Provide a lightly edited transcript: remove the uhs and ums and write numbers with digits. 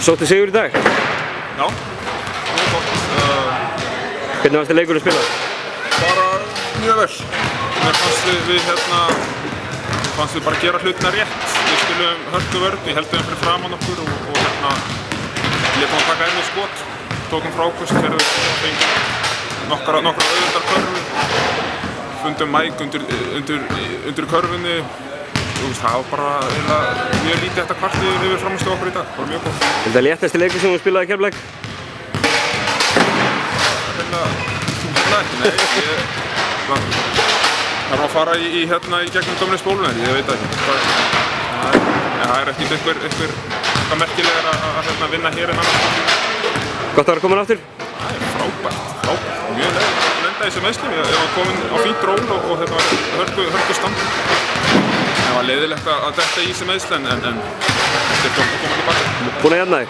Sóttu sigur í dag? Já, það var gott. Hvernig varst þið leikurinn að spila? Bara mjög vel. Mér fannst við bara gera hlutina rétt. Við spilum hörku vörn, við heldum fyrir framan okkur og létum að taka ennið skot. Tókum frákast, fengum nokkra auðvitað körfu. Fundum Mike undir körfunni. Það var bara mjög lítið eftir kvartið yfir framstöðu okkur í dag. Það var mjög gott. Er þetta léttasti leikur sem þú spilaði í Keflavík? Ekki, nei. Það að fara í gegnum gömlu spóluna, ég veit ekki. Það ekkert eitthvað merkilegar að vinna hér en annars. Gott að vera komin aftur? Það frábært. Mjög leiðilegt að lenda í þessum meiðslum. Ég var komin á fínt ról og hörku stand. Það var leiðilegt að detta í þessum meiðsli en þetta er flott að koma tilbaka. Búin að jafna þig?